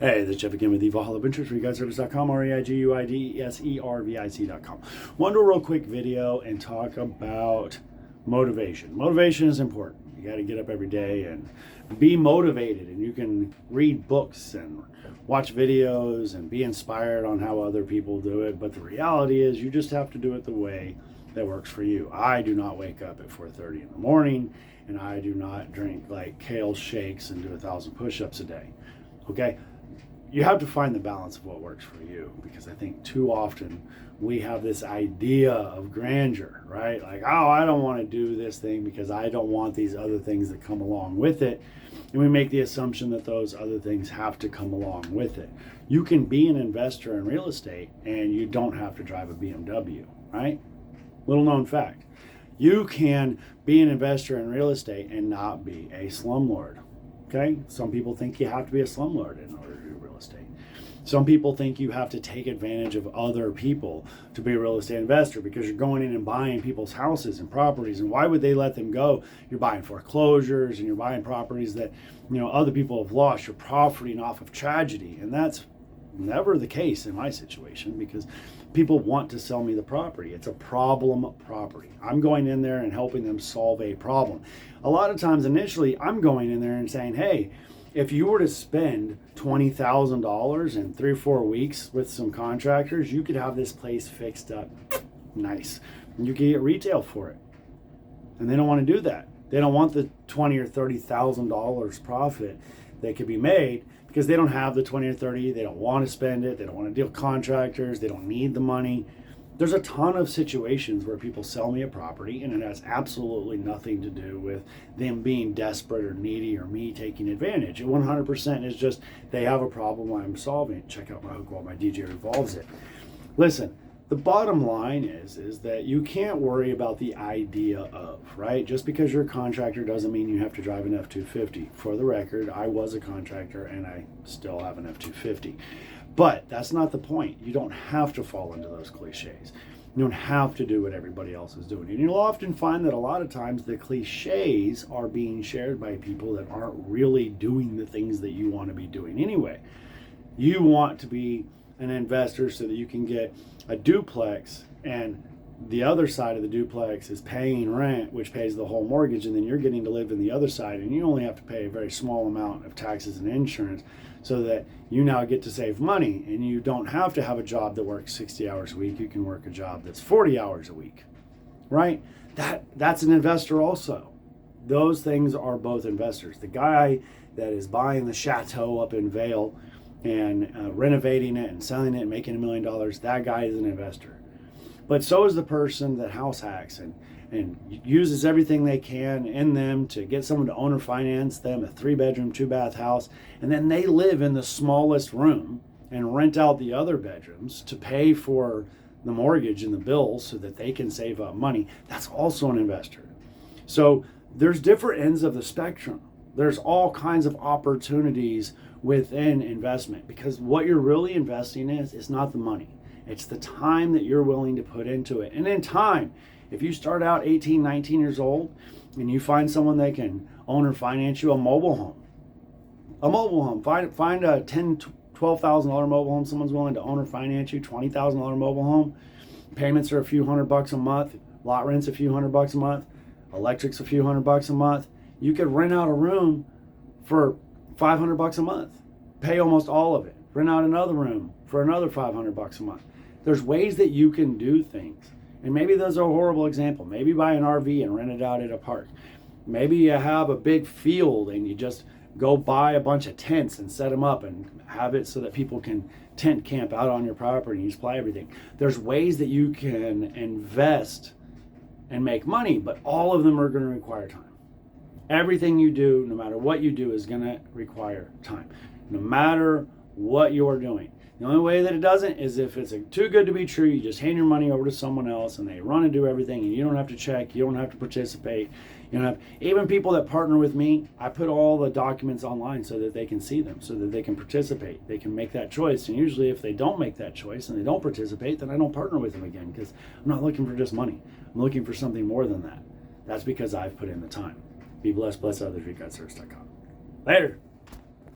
Hey, this is Jeff again with evolveadventures, reguideservice.com, reiguideservice.com. Want to do a real quick video and talk about motivation. Motivation is important. You got to get up every day and be motivated, and you can read books and watch videos and be inspired on how other people do it, but the reality is you just have to do it the way that works for you. I do not wake up at 4:30 in the morning, and I do not drink like kale shakes and do 1,000 push-ups a day. Okay? You have to find the balance of what works for you, because I think too often we have this idea of grandeur, right? Like, oh, I don't want to do this thing because I don't want these other things that come along with it. And we make the assumption that those other things have to come along with it. You can be an investor in real estate and you don't have to drive a BMW, right? Little known fact. You can be an investor in real estate and not be a slumlord. Okay? Some people think you have to be a slumlord in order to do real estate. Some people think you have to take advantage of other people to be a real estate investor because you're going in and buying people's houses and properties. And why would they let them go? You're buying foreclosures and you're buying properties that, other people have lost. You're profiting off of tragedy. And that's never the case in my situation, because people want to sell me the property. It's a problem property. I'm going in there and helping them solve a problem. A lot of times initially I'm going in there and saying, hey, if you were to spend $20,000 in 3 or 4 weeks with some contractors, you could have this place fixed up nice. And you could get retail for it. And they don't want to do that. They don't want the $20,000 or $30,000 profit that could be made, because they don't have the 20 or 30, they don't want to spend it, they don't want to deal with contractors, they don't need the money. There's a ton of situations where people sell me a property and it has absolutely nothing to do with them being desperate or needy or me taking advantage. It 100% is just they have a problem I'm solving. Check out my hook while my DJ revolves it. Listen, the bottom line is that you can't worry about the idea of, right? Just because you're a contractor doesn't mean you have to drive an F-250. For the record, I was a contractor and I still have an F-250. But that's not the point. You don't have to fall into those cliches. You don't have to do what everybody else is doing. And you'll often find that a lot of times the cliches are being shared by people that aren't really doing the things that you want to be doing anyway. You want to be an investor so that you can get a duplex and the other side of the duplex is paying rent, which pays the whole mortgage, and then you're getting to live in the other side and you only have to pay a very small amount of taxes and insurance, so that you now get to save money and you don't have to have a job that works 60 hours a week. You can work a job that's 40 hours a week, right? That's an investor also. Those things are both investors. The guy that is buying the chateau up in Vail and renovating it and selling it and making $1 million, that guy is an investor. But so is the person that house hacks and uses everything they can in them to get someone to own or finance them a 3-bedroom, 2-bath house, and then they live in the smallest room and rent out the other bedrooms to pay for the mortgage and the bills so that they can save up money. That's also an investor. So there's different ends of the spectrum. There's all kinds of opportunities within investment, because what you're really investing in is not the money. It's the time that you're willing to put into it. And in time, if you start out 18, 19 years old and you find someone that can own or finance you a mobile home, find a $10,000, $12,000 mobile home someone's willing to own or finance you, $20,000 mobile home, payments are a few $100 a month, lot rent's a few $100 a month, electric's a few $100 a month. You could rent out a room for $500 a month, pay almost all of it, rent out another room for another $500 a month. There's ways that you can do things. And maybe those are a horrible example. Maybe buy an RV and rent it out at a park. Maybe you have a big field and you just go buy a bunch of tents and set them up and have it so that people can tent camp out on your property and you supply everything. There's ways that you can invest and make money, but all of them are going to require time. Everything you do, no matter what you do, is going to require time, no matter what you're doing. The only way that it doesn't is if it's too good to be true. You just hand your money over to someone else and they run and do everything, and you don't have to check, you don't have to participate. You don't have, even people that partner with me, I put all the documents online so that they can see them, so that they can participate, they can make that choice. And usually if they don't make that choice and they don't participate, then I don't partner with them again, because I'm not looking for just money. I'm looking for something more than that. That's because I've put in the time. Be blessed, bless others, reguideservice.com. Later.